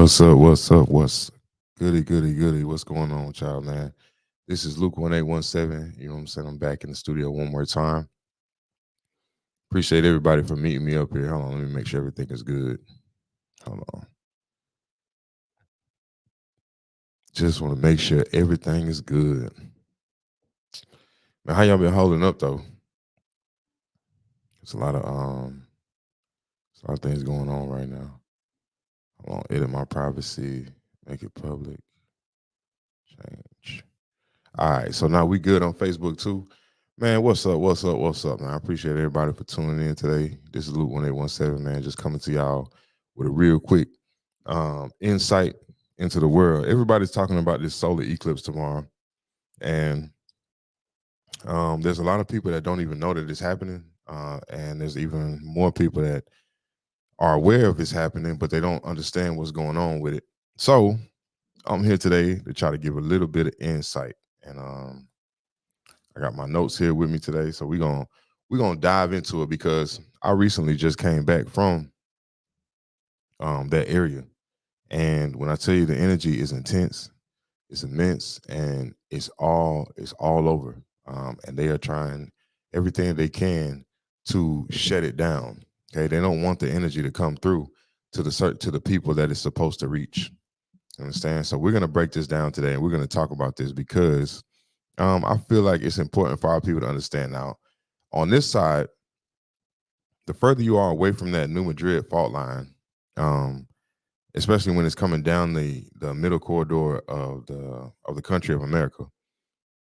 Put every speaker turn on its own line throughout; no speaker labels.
What's up? What's up? What's goody, goody, goody? What's going on with y'all, man? This is Luke 1817. You know what I'm saying? I'm back in the studio one more time. Appreciate everybody for meeting me up here. Hold on, let me make sure everything is good. Hold on. Just want to make sure everything is good. Man, how y'all been holding up though? There's a lot of things going on right now. Hold on, edit my privacy, make it public, change. All right, so now we good on Facebook too. Man, what's up? What's up? What's up, man? I appreciate everybody for tuning in today. This is Luke 1817, man. Just coming to y'all with a real quick insight into the world. Everybody's talking about this solar eclipse tomorrow. And there's a lot of people that don't even know that it's happening. And there's even more people that are aware of it's happening, but they don't understand what's going on with it. So I'm here today to try to give a little bit of insight. And I got my notes here with me today, so we're gonna dive into it because I recently just came back from that area, and when I tell you the energy is intense, it's immense, and it's all over, and they are trying everything they can to shut it down. Okay, they don't want the energy to come through to the people that it's supposed to reach. Understand? So we're gonna break this down today, and we're gonna talk about this because I feel like it's important for our people to understand now. On this side, the further you are away from that New Madrid fault line, um, especially when it's coming down the middle corridor of the country of America,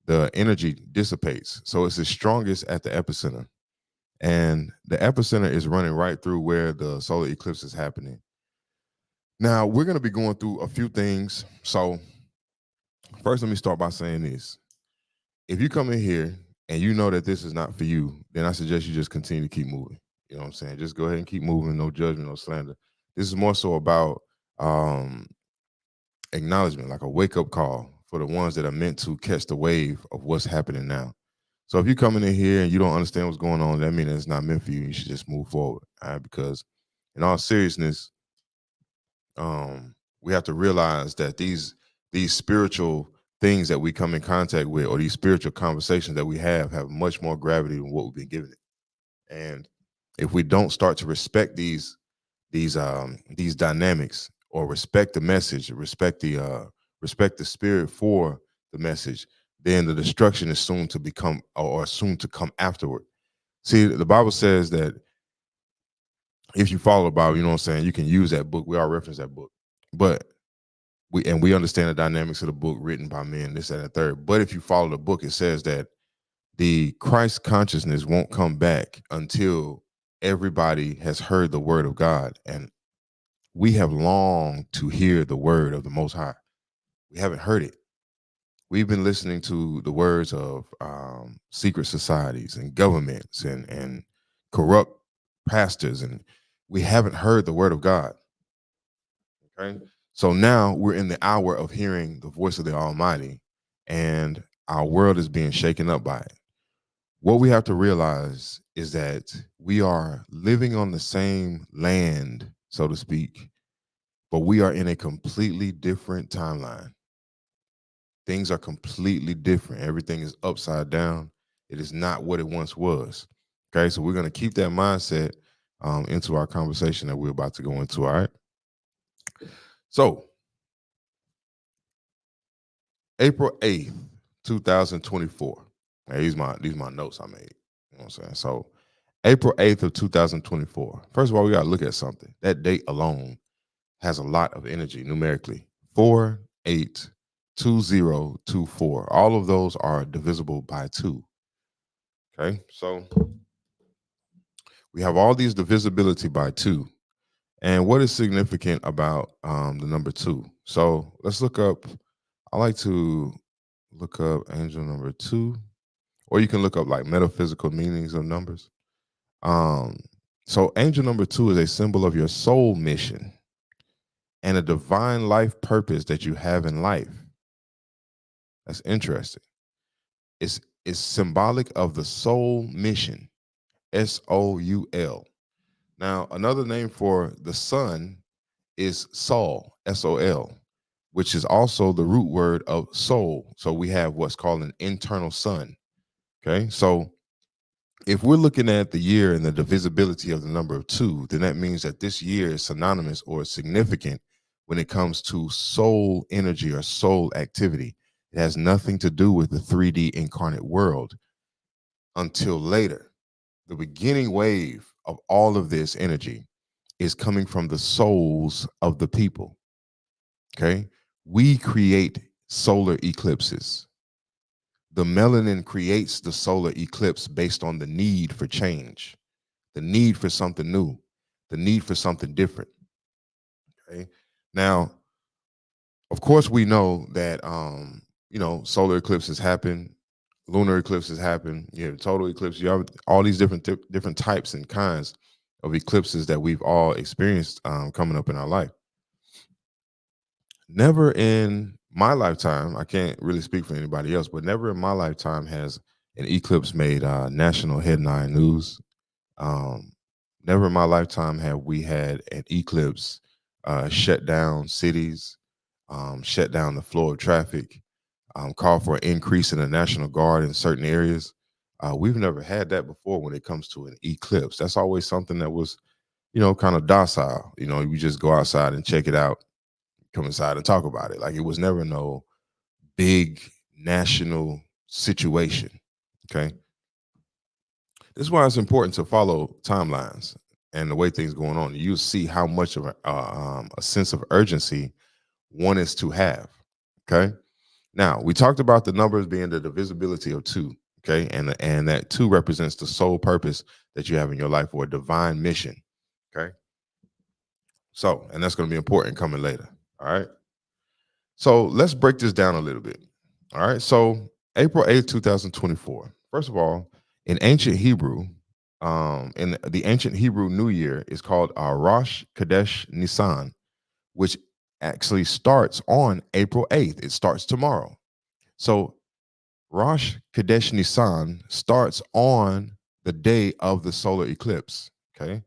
the energy dissipates. So it's the strongest at the epicenter. And the epicenter is running right through where the solar eclipse is happening. Now, we're going to be going through a few things. So, first, let me start by saying this. If you come in here and you know that this is not for you, then I suggest you just continue to keep moving. You know what I'm saying? Just go ahead and keep moving. No judgment, no slander. This is more so about um, acknowledgement, like a wake up call for the ones that are meant to catch the wave of what's happening now. So if you're coming in here and you don't understand what's going on, that means it's not meant for you. You should just move forward. All right? Because in all seriousness, we have to realize that these spiritual things that we come in contact with, or these spiritual conversations that we have much more gravity than what we've been given it. And if we don't start to respect these dynamics, or respect the message, respect the spirit for the message, then the destruction is soon to become, or soon to come afterward. See, the Bible says that if you follow the Bible, you know what I'm saying, you can use that book. We all reference that book. But we understand the dynamics of the book written by men, this, that, and the third. But if you follow the book, it says that the Christ consciousness won't come back until everybody has heard the word of God. And we have longed to hear the word of the Most High. We haven't heard it. We've been listening to the words of secret societies and governments and corrupt pastors, and we haven't heard the word of God. Okay. So now we're in the hour of hearing the voice of the Almighty, and our world is being shaken up by it. What we have to realize is that we are living on the same land, so to speak, but we are in a completely different timeline. Things are completely different. Everything is upside down. It is not what it once was. Okay, so we're going to keep that mindset into our conversation that we're about to go into. All right. So, April 8th, 2024. Now, these my notes I made. You know what I'm saying? So, April 8th of 2024. First of all, we got to look at something. That date alone has a lot of energy numerically. 482024. All of those are divisible by 2. Okay? So, we have all these divisibility by 2. And what is significant about the number 2? So, let's look up. I like to look up angel number 2, or you can look up like metaphysical meanings of numbers. Um, so angel number 2 is a symbol of your soul mission and a divine life purpose that you have in life. That's interesting. It's symbolic of the soul mission, SOUL. Now, another name for the sun is Sol, S-O-L, which is also the root word of soul. So we have what's called an internal sun. Okay. So if we're looking at the year and the divisibility of the number of two, then that means that this year is synonymous or significant when it comes to soul energy or soul activity. It has nothing to do with the 3D incarnate world until later. The beginning wave of all of this energy is coming from the souls of the people. Okay. We create solar eclipses. The melanin creates the solar eclipse based on the need for change, the need for something new, the need for something different. Okay. Now, of course, we know that solar eclipses happen, lunar eclipses happen, you have total eclipse, you have all these different types and kinds of eclipses that we've all experienced coming up in our life. Never in my lifetime, I can't really speak for anybody else, but never in my lifetime has an eclipse made national headline news. Um, Never in my lifetime have we had an eclipse shut down cities, shut down the flow of traffic, call for an increase in the National Guard in certain areas. We've never had that before when it comes to an eclipse. That's always something that was, kind of docile. You just go outside and check it out, come inside and talk about it. Like it was never no big national situation. Okay. This is why it's important to follow timelines and the way things going on. You see how much of a sense of urgency one is to have. Okay. Now we talked about the numbers being the divisibility of two. Okay, and that two represents the sole purpose that you have in your life or a divine mission. Okay. So, and that's going to be important coming later. All right. So let's break this down a little bit. All right. So April 8th, 2024. First of all, in ancient Hebrew, in the ancient Hebrew New Year is called Rosh Kadesh Nisan, which actually starts on April 8th. It starts tomorrow. So Rosh Kadesh Nisan starts on the day of the solar eclipse. Okay.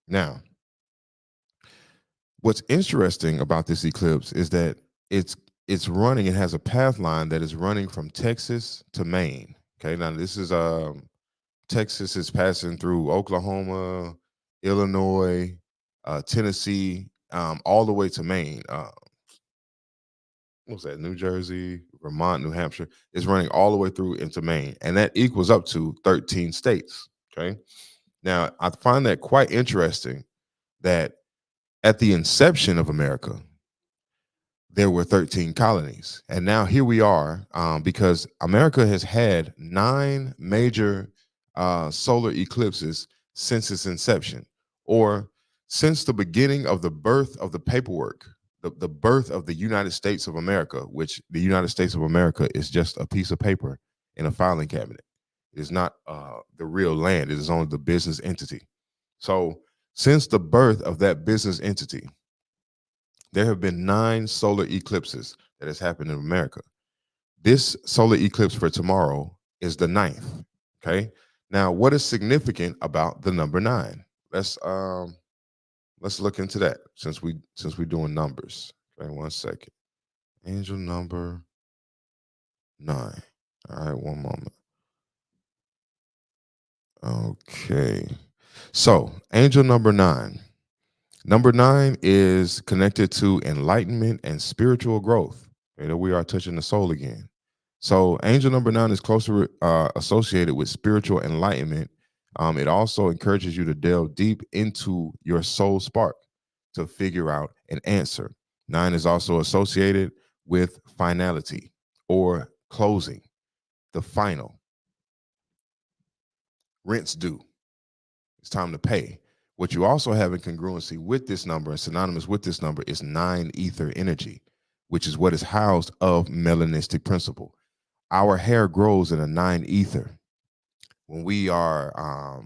Now, what's interesting about this eclipse is that it's running, it has a path line that is running from Texas to Maine. Okay, now this is Texas is passing through Oklahoma, Illinois, Tennessee, all the way to Maine. What was that? New Jersey, Vermont, New Hampshire is running all the way through into Maine, and that equals up to 13 states. Okay, now I find that quite interesting that at the inception of America, there were 13 colonies. And now here we are, because America has had 9 major solar eclipses since its inception, or since the beginning of the birth of the paperwork, the birth of the United States of America, which the United States of America is just a piece of paper in a filing cabinet. It is not the real land, it is only the business entity. So, since the birth of that business entity, there have been 9 solar eclipses that has happened in America. This solar eclipse for tomorrow is the 9th. Okay. Now, what is significant about the number 9? Let's look into that since we're doing numbers. Okay, 1 second. Angel number 9. All right, one moment. Okay. So, angel number 9. Number 9 is connected to enlightenment and spiritual growth. We are touching the soul again. So, angel number 9 is closely associated with spiritual enlightenment. It also encourages you to delve deep into your soul spark to figure out an answer. 9 is also associated with finality or closing, the final. Rent's due. It's time to pay. What you also have in congruency with this number and synonymous with this number is 9 ether energy, which is what is housed of melanistic principle. Our hair grows in a 9 ether. When we are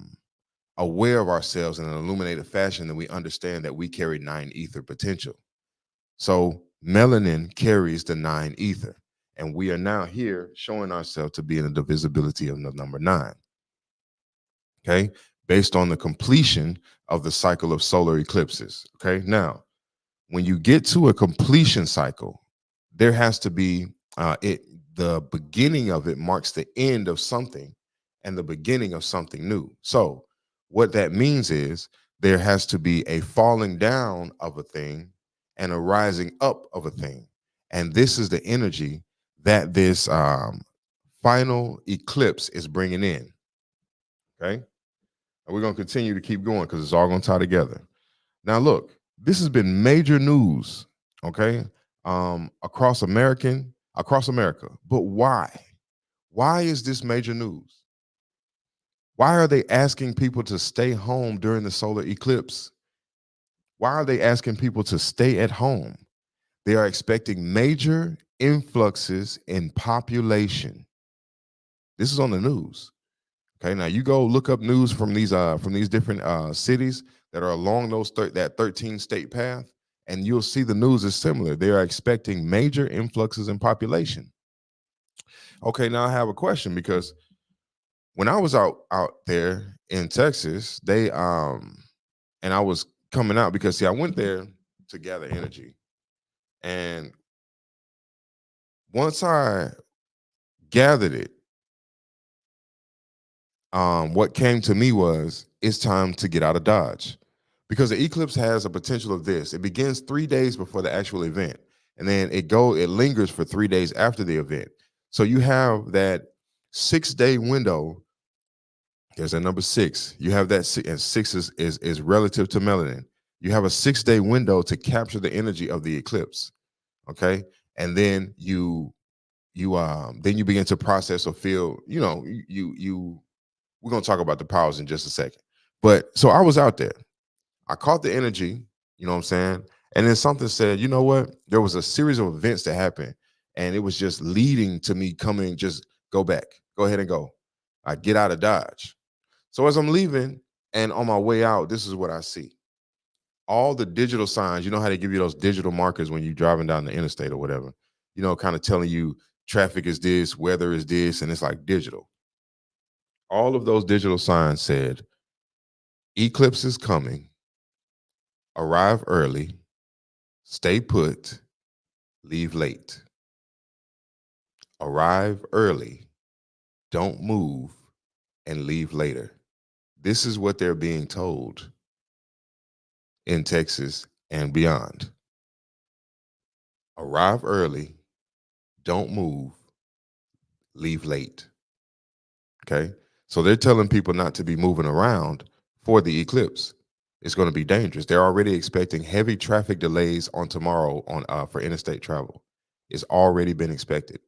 aware of ourselves in an illuminated fashion, then we understand that we carry 9 ether potential. So melanin carries the 9 ether. And we are now here showing ourselves to be in the divisibility of the number 9. Okay. based on the completion of the cycle of solar eclipses. Okay, now when you get to a completion cycle, there has to be it. The beginning of it marks the end of something, and the beginning of something new. So, what that means is there has to be a falling down of a thing and a rising up of a thing, and this is the energy that this final eclipse is bringing in. Okay, and we're going to continue to keep going because it's all going to tie together. Now, look, this has been major news, okay, across America. But why? Why is this major news? Why are they asking people to stay home during the solar eclipse? Why are they asking people to stay at home? They are expecting major influxes in population. This is on the news. Okay, now you go look up news from these different cities that are along that 13 state path, and you'll see the news is similar. They are expecting major influxes in population. Okay, now I have a question because when I was out there in Texas, they and I was coming out because see, I went there to gather energy, and once I gathered it, what came to me was it's time to get out of Dodge because the eclipse has a potential of this. It begins 3 days before the actual event, and then it lingers for 3 days after the event. So you have that 6 day window. There's a number six. You have that, and six is relative to melanin. You have a 6 day window to capture the energy of the eclipse. Okay, and then you begin to process or feel. You we're going to talk about the powers in just a second. But so I was out there. I caught the energy, you know what I'm saying? And then something said, you know what? There was a series of events that happened, and it was just leading to me coming, just go back, go ahead and go. I get out of Dodge. So as I'm leaving and on my way out, this is what I see. All the digital signs, you know how they give you those digital markers when you're driving down the interstate or whatever, kind of telling you traffic is this, weather is this, and it's like digital. All of those digital signs said, eclipse is coming, arrive early, stay put, leave late. Arrive early, don't move, and leave later. This is what they're being told in Texas and beyond. Arrive early, don't move, leave late. Okay. So they're telling people not to be moving around for the eclipse. It's going to be dangerous. They're already expecting heavy traffic delays on tomorrow for interstate travel. It's already been expected.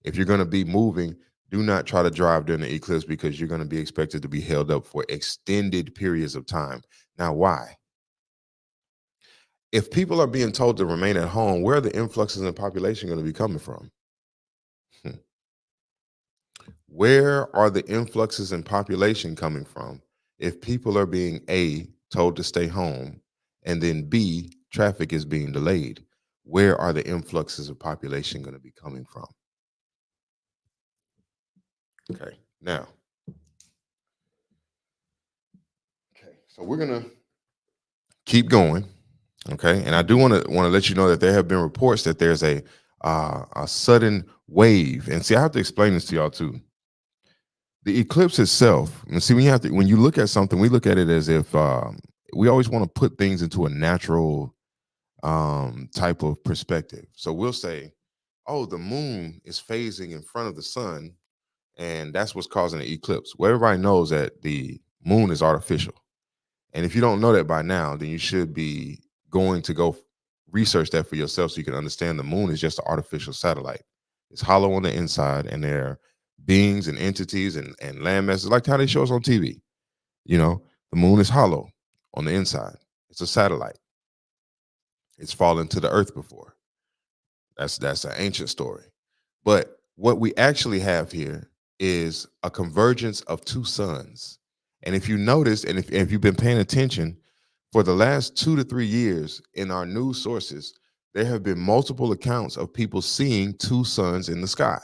If you're going to be moving, do not try to drive during the eclipse because you're going to be expected to be held up for extended periods of time. Now, why? If people are being told to remain at home, where are the influxes in population going to be coming from? Where are the influxes in population coming from if people are being A, told to stay home, and then B, traffic is being delayed? Where are the influxes of population going to be coming from? Okay, now, okay, so we're gonna keep going. Okay, and I do want to let you know that there have been reports that there's a sudden wave, and see, I have to explain this to y'all too. The eclipse itself, and see, when you look at something, we look at it as if we always want to put things into a natural type of perspective. So we'll say, oh, the moon is phasing in front of the sun, and that's what's causing the eclipse. Well, everybody knows that the moon is artificial. And if you don't know that by now, then you should be going to go research that for yourself so you can understand the moon is just an artificial satellite. It's hollow on the inside, and there are beings and entities and land masses, like how they show us on TV. The moon is hollow on the inside. It's a satellite. It's fallen to the earth before. That's an ancient story. But what we actually have here is a convergence of two suns. And if you notice, and if you've been paying attention, for the last 2 to 3 years in our news sources, there have been multiple accounts of people seeing two suns in the sky.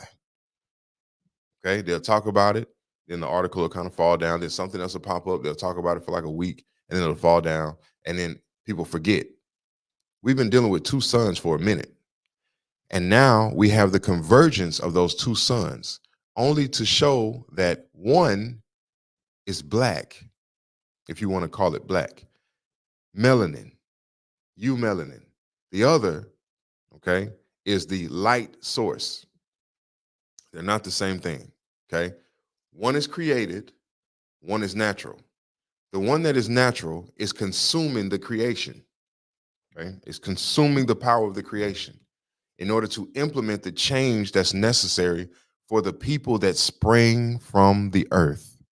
Okay, they'll talk about it. Then the article will kind of fall down. Then something else will pop up. They'll talk about it for like a week, and then it'll fall down. And then people forget. We've been dealing with two suns for a minute. And now we have the convergence of those two suns, only to show that one is black, if you want to call it black, melanin, eumelanin. The other, okay, is the light source. They're not the same thing, okay? One is created, one is natural. The one that is natural is consuming the creation, okay? It's consuming the power of the creation in order to implement the change that's necessary for the people that spring from the earth.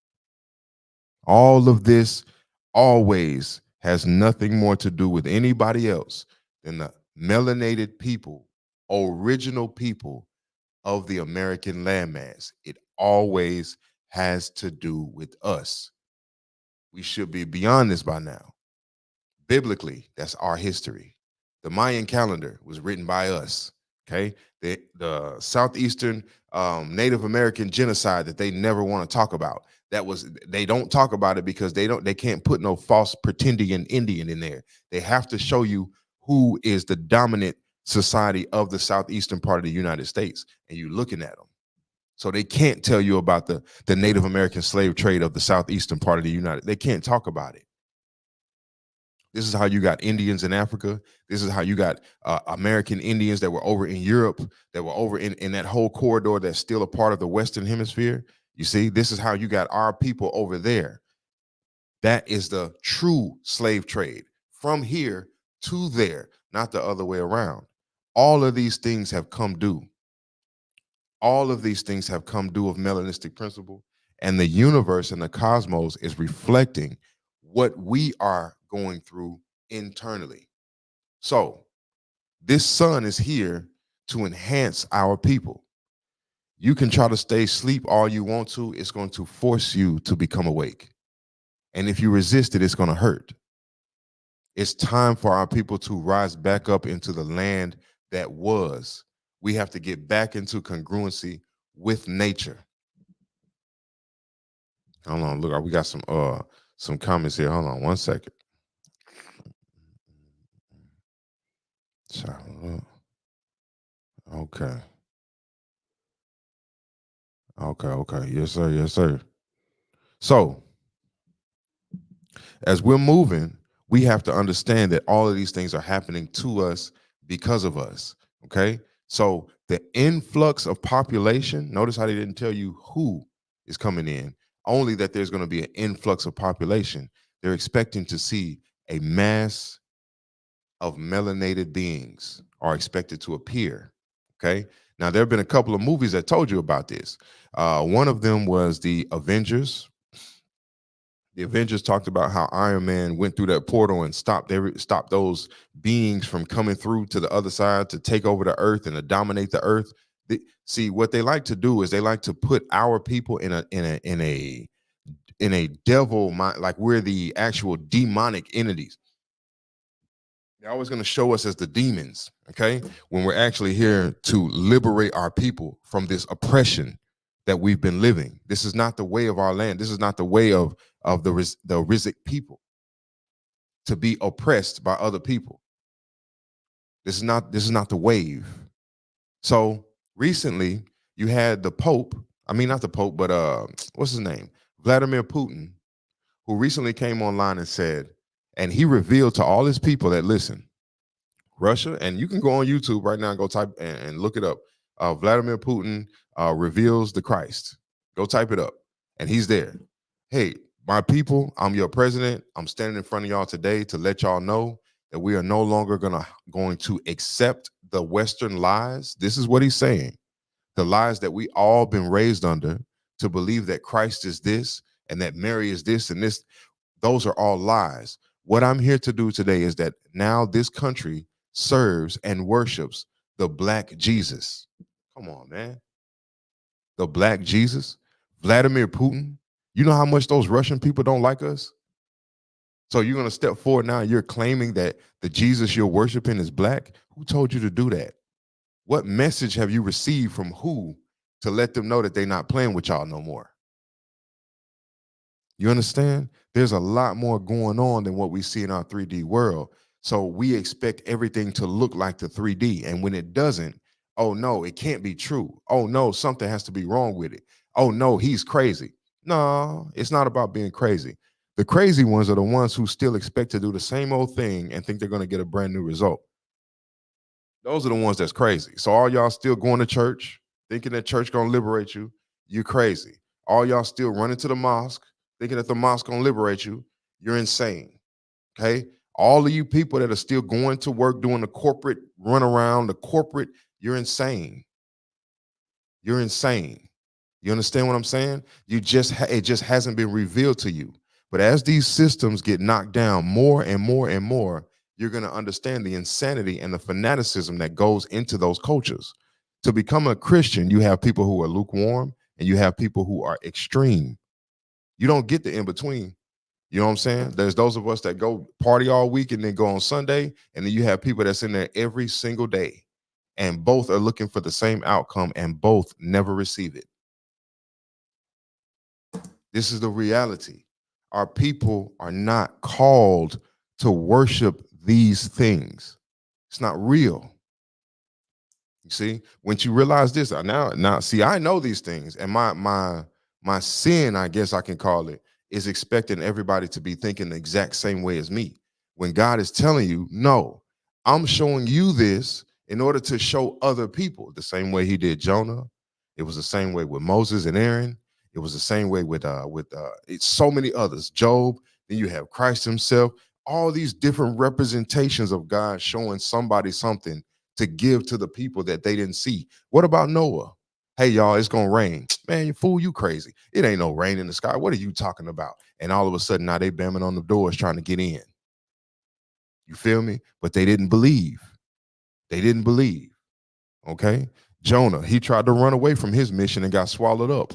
All of this always has nothing more to do with anybody else than the melanated people, original people of the American landmass. It always has to do with us. We should be beyond this by now. Biblically, that's our history. The Mayan calendar was written by us. Okay, the southeastern Native American genocide that they never want to talk about. They don't talk about it because they can't put no false pretending Indian in there. They have to show you who is the dominant society of the southeastern part of the United States, and you're looking at them. So they can't tell you about the Native American slave trade of the southeastern part of the United. They can't talk about it. This is how you got Indians in Africa. This is how you got American Indians that were over in Europe, that were over in that whole corridor that's still a part of the Western Hemisphere. You see, this is how you got our people over there. That is the true slave trade from here to there, not the other way around. All of these things have come due. All of these things have come due of melanistic principle, and the universe and the cosmos is reflecting what we are going through internally. So this sun is here to enhance our people. You can try to stay asleep all you want to. It's going to force you to become awake. And if you resist it, it's going to hurt. It's time for our people to rise back up into the land that was. We have to get back into congruency with nature. Hold on, look, we got some comments here. Hold on 1 second. Okay. Okay. Yes, sir. Yes, sir. So as we're moving, we have to understand that all of these things are happening to us because of us. Okay. So the influx of population, notice how they didn't tell you who is coming in, only that there's going to be an influx of population. They're expecting to see a mass of melanated beings are expected to appear. Okay. Now, there have been a couple of movies that told you about this. One of them was the Avengers. The Avengers talked about how Iron Man went through that portal and stopped those beings from coming through to the other side to take over the earth and to dominate the earth. See, what they like to do is they like to put our people in a devil mind, like we're the actual demonic entities. They're always going to show us as the demons, okay? When we're actually here to liberate our people from this oppression that we've been living. This is not the way of our land. This is not the way of the Rizik people to be oppressed by other people. This is not the wave. So recently you had the Pope, I mean not the Pope, but what's his name? Vladimir Putin, who recently came online and said, and he revealed to all his people that listen, Russia, and you can go on YouTube right now and go type and look it up. Vladimir Putin reveals the Christ. Go type it up, and he's there. Hey, my people, I'm your president. I'm standing in front of y'all today to let y'all know that we are no longer going to accept the Western lies. This is what he's saying. The lies that we all been raised under to believe that Christ is this and that Mary is this and this. Those are all lies. What I'm here to do today is that now this country serves and worships the Black Jesus. Come on, man. The Black Jesus, Vladimir Putin. You know how much those Russian people don't like us? So you're going to step forward now. You're claiming that the Jesus you're worshiping is black. Who told you to do that? What message have you received from who to let them know that they're not playing with y'all no more? You understand? There's a lot more going on than what we see in our 3D world. So we expect everything to look like the 3D. And when it doesn't, oh no, it can't be true. Oh no, something has to be wrong with it. Oh no, he's crazy. No, it's not about being crazy. The crazy ones are the ones who still expect to do the same old thing and think they're going to get a brand new result. Those are the ones that's crazy. So all y'all still going to church, thinking that church gonna liberate you, you crazy. All y'all still running to the mosque, thinking that the mosque gonna liberate you, you're insane. Okay. All of you people that are still going to work, doing the corporate run around, the corporate, you're insane. You're insane. You understand what I'm saying? It just hasn't been revealed to you. But as these systems get knocked down more and more and more, you're going to understand the insanity and the fanaticism that goes into those cultures. To become a Christian, you have people who are lukewarm and you have people who are extreme. You don't get the in between. You know what I'm saying? There's those of us that go party all week and then go on Sunday, and then you have people that's in there every single day, and both are looking for the same outcome, and both never receive it. This is the reality. Our people are not called to worship these things. It's not real. You see, once you realize this, now see, I know these things, and my sin, I guess I can call it, is expecting everybody to be thinking the exact same way as me. When God is telling you, no, I'm showing you this in order to show other people the same way He did Jonah. It was the same way with Moses and Aaron. It was the same way with it's so many others. Job. Then you have Christ Himself. All these different representations of God showing somebody something to give to the people that they didn't see. What about Noah? Hey, y'all, it's gonna rain. Man, you fool, you crazy. It ain't no rain in the sky. What are you talking about? And all of a sudden, now they bamming on the doors trying to get in. You feel me? But they didn't believe. They didn't believe. Okay. Jonah, he tried to run away from his mission and got swallowed up.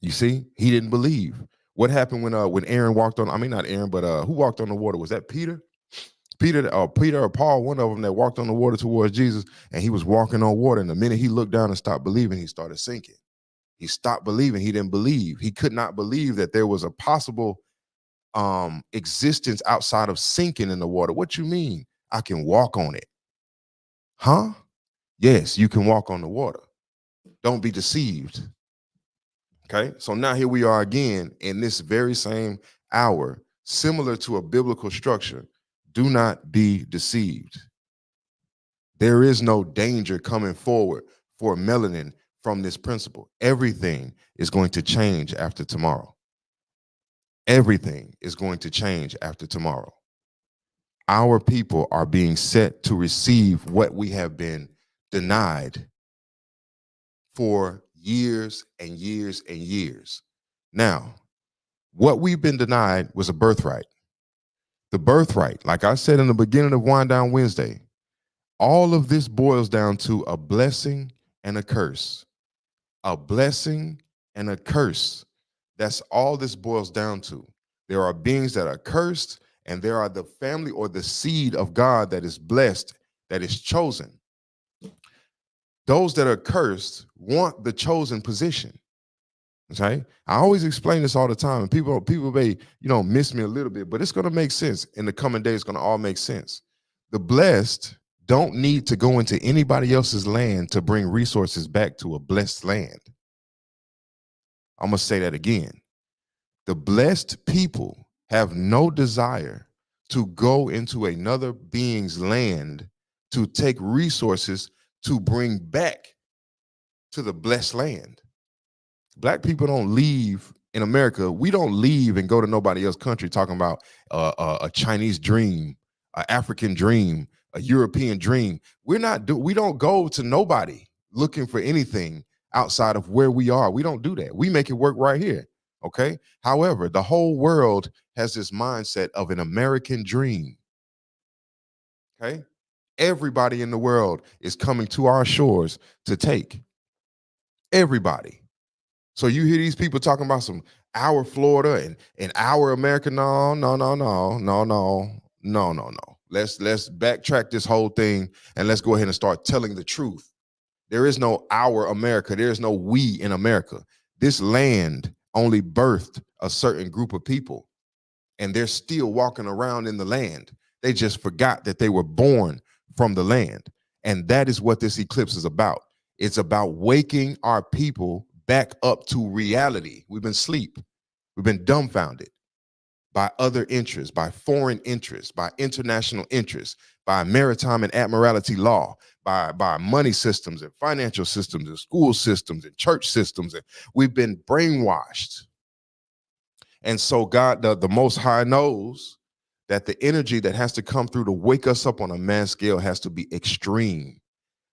You see, he didn't believe. What happened when Aaron walked on? I mean, not Aaron, but who walked on the water? Was that Peter? Peter or Paul, one of them that walked on the water towards Jesus, and he was walking on water. And the minute he looked down and stopped believing, he started sinking. He stopped believing. He didn't believe. He could not believe that there was a possible existence outside of sinking in the water. What you mean? I can walk on it. Huh? Yes, you can walk on the water. Don't be deceived. Okay. So now here we are again in this very same hour, similar to a biblical structure. Do not be deceived. There is no danger coming forward for melanin from this principle. Everything is going to change after tomorrow. Everything is going to change after tomorrow. Our people are being set to receive what we have been denied for years and years and years. Now, what we've been denied was a birthright. The birthright, like I said in the beginning of Wind Down Wednesday, all of this boils down to a blessing and a curse. A blessing and a curse. That's all this boils down to. There are beings that are cursed, and there are the family or the seed of God that is blessed, that is chosen. Those that are cursed want the chosen position. Okay, I always explain this all the time, and people may miss me a little bit, but it's going to make sense in the coming days. It's going to all make sense. The blessed don't need to go into anybody else's land to bring resources back to a blessed land. I'm going to say that again. The blessed people have no desire to go into another being's land to take resources to bring back to the blessed land. Black people don't leave in America. We don't leave and go to nobody else's country talking about a Chinese dream, an African dream, a European dream. We don't go to nobody looking for anything outside of where we are. We don't do that. We make it work right here. Okay. However, the whole world has this mindset of an American dream. Okay. Everybody in the world is coming to our shores to take. Everybody. So you hear these people talking about some our Florida and our America. No. Let's backtrack this whole thing and let's go ahead and start telling the truth. There is no our America. There is no we in America. This land only birthed a certain group of people, and they're still walking around in the land. They just forgot that they were born from the land. And that is what this eclipse is about. It's about waking our people back up to reality. We've been asleep. We've been dumbfounded by other interests, by foreign interests, by international interests, by maritime and admiralty law, by money systems and financial systems and school systems and church systems. And we've been brainwashed. And so God, the Most High, knows that the energy that has to come through to wake us up on a mass scale has to be extreme.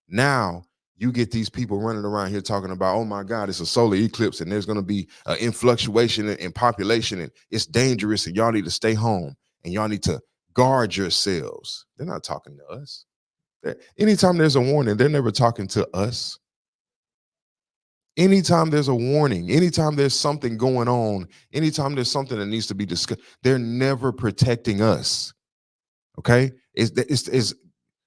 Now you get these people running around here talking about, oh my God, it's a solar eclipse and there's going to be an influctuation in population and it's dangerous and y'all need to stay home and y'all need to guard yourselves. They're not talking to us. Anytime there's a warning, they're never talking to us. Anytime there's a warning, anytime there's something going on, anytime there's something that needs to be discussed, they're never protecting us. Okay? It's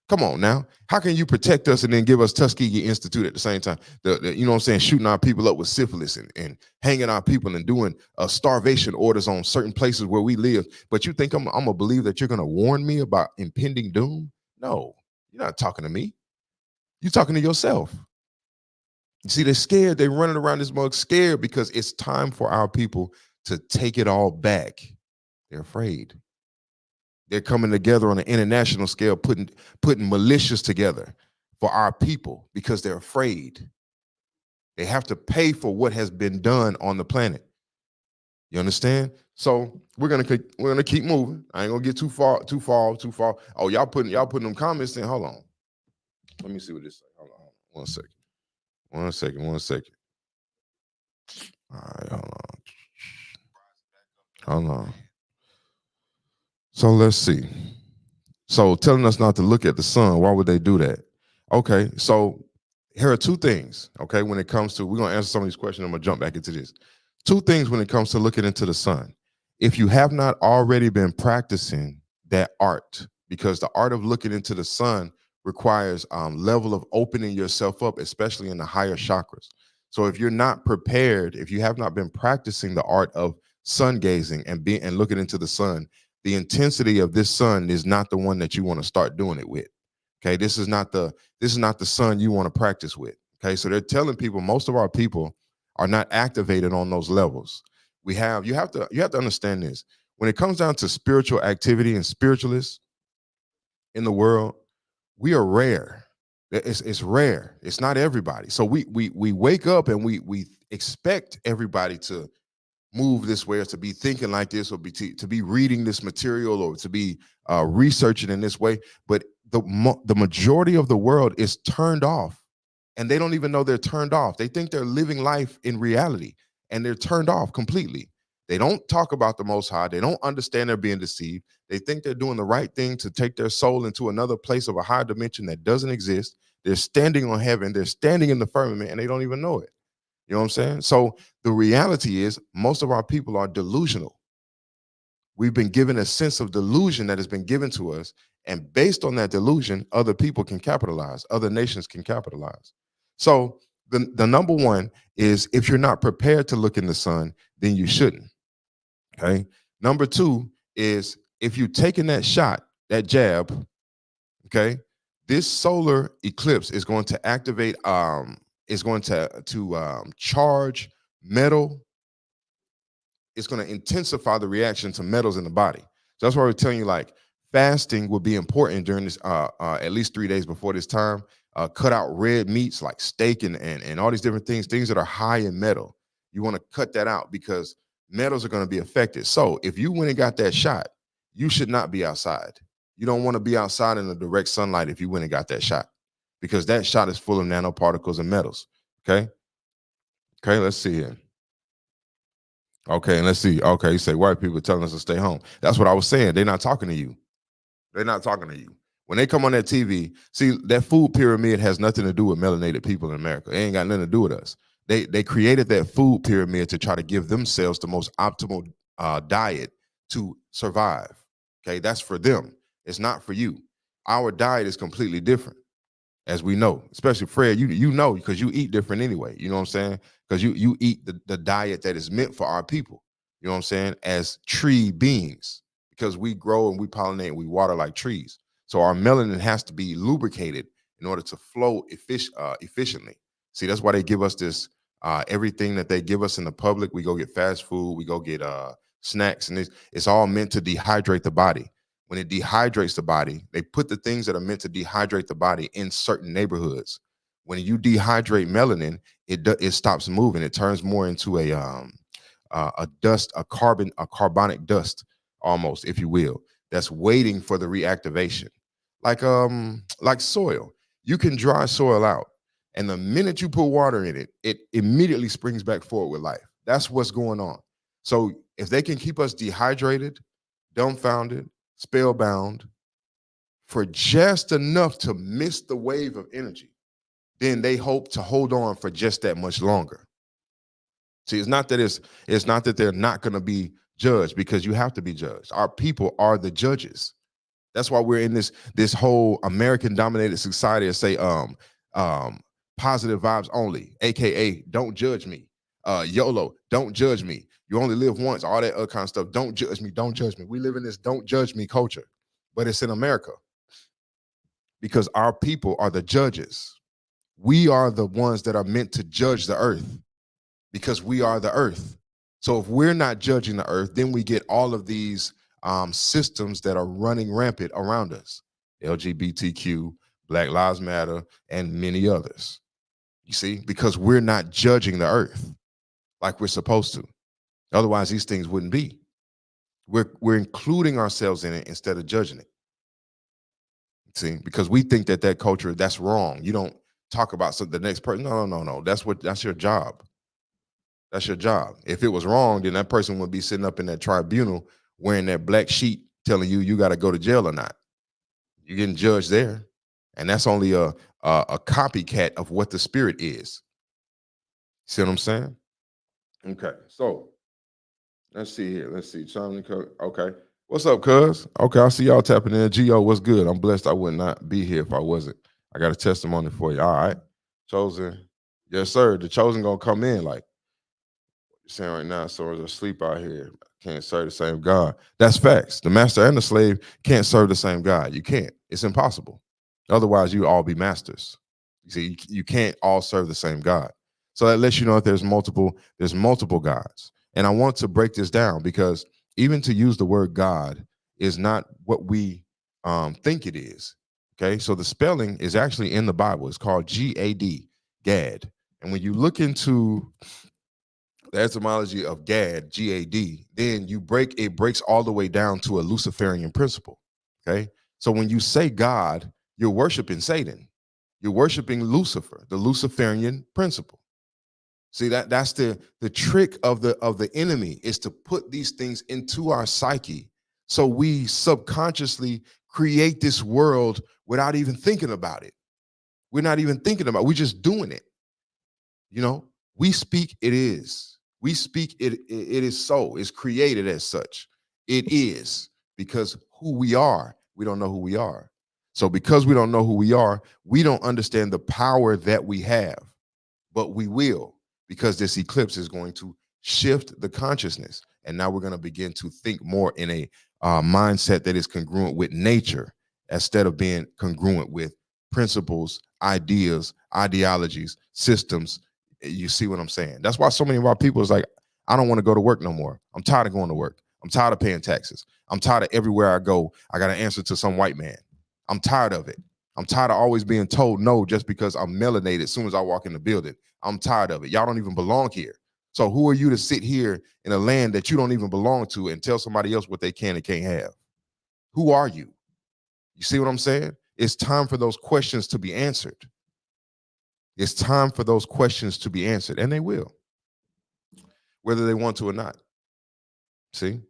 come on now. How can you protect us and then give us Tuskegee Institute at the same time? You know what I'm saying? Shooting our people up with syphilis and hanging our people and doing starvation orders on certain places where we live. But you think I'm going to believe that you're going to warn me about impending doom? No, you're not talking to me. You're talking to yourself. You see, they're scared. They're running around this mug scared because it's time for our people to take it all back. They're afraid. They're coming together on an international scale, putting militias together for our people because they're afraid. They have to pay for what has been done on the planet. You understand? So we're gonna keep moving. I ain't gonna get too far. Oh, y'all putting them comments in. Hold on. Let me see what this is. Hold on. 1 second. 1 second. 1 second. All right, hold on. Hold on. So let's see. So telling us not to look at the sun, why would they do that? Okay, so here are two things, okay, when it comes to, we're going to answer some of these questions. I'm going to jump back into this. Two things when it comes to looking into the sun. If you have not already been practicing that art, because the art of looking into the sun requires level of opening yourself up, especially in the higher chakras. So if you're not prepared, if you have not been practicing the art of sun gazing and looking into the sun, the intensity of this sun is not the one that you want to start doing it with. Okay, this is not the sun you want to practice with. Okay, so they're telling people, most of our people are not activated on those levels. You have to understand this. When it comes down to spiritual activity and spiritualists in the world, we are rare. It's rare. It's not everybody. So we wake up and we expect everybody to move this way or to be thinking like this or to be reading this material or to be researching in this way. But the majority of the world is turned off and they don't even know they're turned off. They think they're living life in reality and they're turned off completely. They don't talk about the Most High. They don't understand they're being deceived. They think they're doing the right thing to take their soul into another place of a higher dimension that doesn't exist. They're standing on heaven. They're standing in the firmament and they don't even know it. You know what I'm saying? So the reality is most of our people are delusional. We've been given a sense of delusion that has been given to us. And based on that delusion, other people can capitalize. Other nations can capitalize. So the number one is if you're not prepared to look in the sun, then you shouldn't. Okay. Number two is if you're taking that shot, that jab, okay, this solar eclipse is going to activate, is going to charge metal. It's going to intensify the reaction to metals in the body. So that's why we're telling you, like, fasting will be important during this, at least 3 days before this time. Cut out red meats like steak and all these different things that are high in metal. You want to cut that out because metals are going to be affected. So if you went and got that shot, you should not be outside. You don't want to be outside in the direct sunlight if you went and got that shot, because that shot is full of nanoparticles and metals. Okay. Okay, let's see here. Okay, and let's see. Okay, you say white people telling us to stay home. That's what I was saying. They're not talking to you. They're not talking to you. When they come on that TV, see, that food pyramid has nothing to do with melanated people in America. It ain't got nothing to do with us. They created that food pyramid to try to give themselves the most optimal diet to survive. Okay, that's for them. It's not for you. Our diet is completely different, as we know. Especially Fred, you know, because you eat different anyway. You know what I'm saying? Because you eat the diet that is meant for our people. you know what I'm saying, as tree beings, because we grow and we pollinate and we water like trees. So our melanin has to be lubricated in order to flow efficiently. See, that's why they give us this everything that they give us in the public. We go get fast food, we go get snacks, and it's all meant to dehydrate the body. When it dehydrates the body, they put the things that are meant to dehydrate the body in certain neighborhoods. When you dehydrate melanin, it stops moving. It turns more into a dust, a carbonic dust, almost, if you will, that's waiting for the reactivation. Like soil. You can dry soil out, and the minute you put water in it, it immediately springs back forward with life. That's what's going on. So if they can keep us dehydrated, dumbfounded, spellbound for just enough to miss the wave of energy, then they hope to hold on for just that much longer. See, it's not that they're not going to be judged, because you have to be judged. Our people are the judges. That's why we're in this whole American dominated society to say um positive vibes only, aka don't judge me. YOLO, don't judge me. You only live once, all that other kind of stuff. Don't judge me, don't judge me. We live in this don't judge me culture. But it's in America because our people are the judges. We are the ones that are meant to judge the earth, because we are the earth. So if we're not judging the earth, then we get all of these systems that are running rampant around us: LGBTQ, Black Lives Matter, and many others. You see, because we're not judging the earth like we're supposed to. Otherwise, these things wouldn't be. We're including ourselves in it instead of judging it. See, because we think that culture, that's wrong. You don't talk about the next person. No. That's your job. That's your job. If it was wrong, then that person would be sitting up in that tribunal wearing that black sheet telling you got to go to jail or not. You're getting judged there. And that's only a copycat of what the spirit is. See what I'm saying? Okay. So let's see here. Let's see. Okay. What's up, cuz? Okay, I see y'all tapping in. Gio, what's good? I'm blessed I would not be here if I wasn't. I got a testimony for you. All right. Chosen. Yes, sir. The chosen gonna come in like you're saying right now, souls are asleep out here. Can't serve the same God. That's facts. The master and the slave can't serve the same God. You can't. It's impossible. Otherwise, you all be masters. You see, you can't all serve the same God. So that lets you know that there's multiple gods. And I want to break this down because even to use the word God is not what we think it is. Okay, so the spelling is actually in the Bible. It's called G-A-D, Gad. And when you look into the etymology of Gad, G-A-D, then it breaks all the way down to a Luciferian principle. Okay. So when you say God, you're worshiping Satan. You're worshiping Lucifer, the Luciferian principle. See, that's the trick of the enemy, is to put these things into our psyche so we subconsciously create this world without even thinking about it. We're not even thinking about it. We're just doing it. You know, we speak, it is. We speak, it is so. It's created as such. It is, because who we are, we don't know who we are. So because we don't know who we are, we don't understand the power that we have. But we will, because this eclipse is going to shift the consciousness. And now we're going to begin to think more in a mindset that is congruent with nature instead of being congruent with principles, ideas, ideologies, systems. You see what I'm saying? That's why so many of our people is like, I don't want to go to work no more. I'm tired of going to work. I'm tired of paying taxes. I'm tired of everywhere I go, I got to answer to some white man. I'm tired of it. I'm tired of always being told no just because I'm melanated as soon as I walk in the building. I'm tired of it. Y'all don't even belong here. So who are you to sit here in a land that you don't even belong to and tell somebody else what they can and can't have? Who are you? You see what I'm saying? It's time for those questions to be answered. It's time for those questions to be answered, and they will, whether they want to or not. See?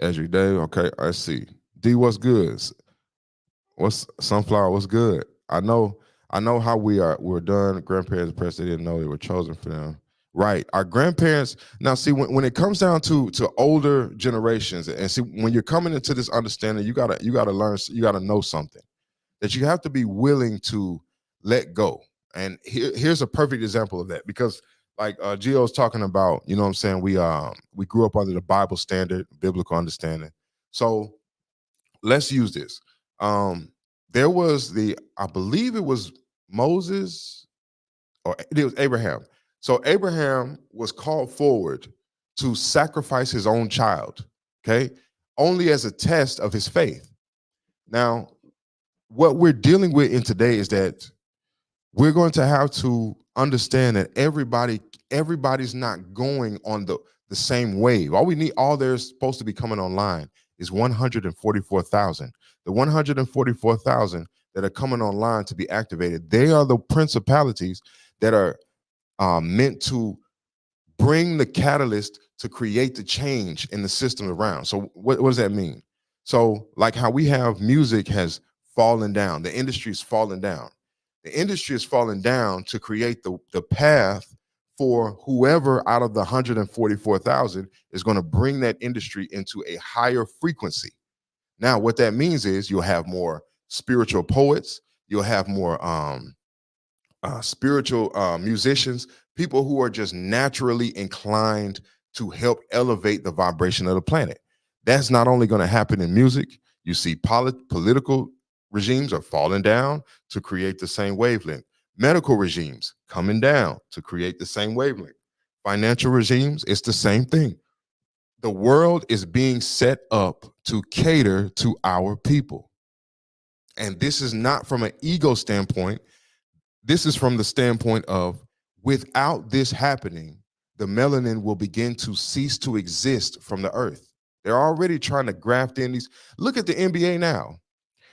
Every day, okay, I see. D, what's good? What's Sunflower? What's good? I know how we're done. Grandparents, perhaps they didn't know they were chosen for them. Right. Our grandparents, now see, when it comes down to older generations, and see, when you're coming into this understanding, you gotta learn, you gotta know something, that you have to be willing to let go. And here's a perfect example of that, because like Gio's talking about, you know what I'm saying? We grew up under the Bible standard, biblical understanding. So let's use this. Um, there was I believe it was Moses or it was Abraham. So Abraham was called forward to sacrifice his own child, okay, only as a test of his faith. Now, what we're dealing with in today is that we're going to have to understand that everybody's not going on the same wave. All there's supposed to be coming online is 144,000. The 144,000 that are coming online to be activated, they are the principalities that are meant to bring the catalyst to create the change in the system around. So what does that mean? So like how we have music has fallen down, the industry is falling down. The industry is falling down to create the path for whoever out of the 144,000 is going to bring that industry into a higher frequency. Now, what that means is you'll have more spiritual poets, you'll have more spiritual musicians, people who are just naturally inclined to help elevate the vibration of the planet. That's not only going to happen in music. You see, political regimes are falling down to create the same wavelength. Medical regimes coming down to create the same wavelength. Financial regimes, it's the same thing. The world is being set up to cater to our people. And this is not from an ego standpoint. This is from the standpoint of without this happening, the melanin will begin to cease to exist from the earth. They're already trying to graft in these. Look at the NBA now.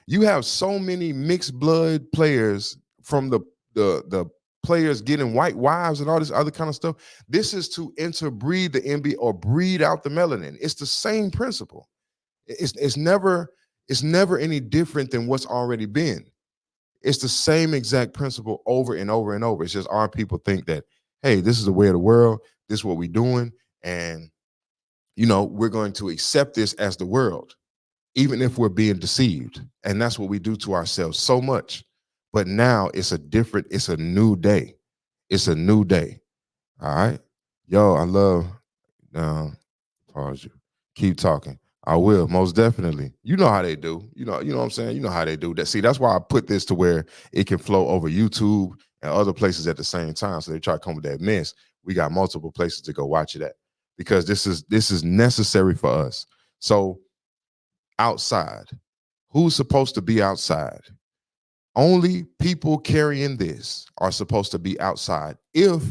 You have so many mixed blood players from the players getting white wives and all this other kind of stuff. This is to interbreed the NBA or breed out the melanin. It's the same principle. It's never any different than what's already been. It's the same exact principle over and over and over. It's just our people think that, hey, this is the way of the world. This is what we're doing. And, we're going to accept this as the world, even if we're being deceived. And that's what we do to ourselves so much. But now it's a new day. It's a new day. All right. Yo, I love, pause you. Keep talking. I will, most definitely. You know how they do. You know what I'm saying? You know how they do that. See, that's why I put this to where it can flow over YouTube and other places at the same time. So they try to come with that mess. We got multiple places to go watch it at because this is necessary for us. So outside, who's supposed to be outside? Only people carrying this are supposed to be outside. If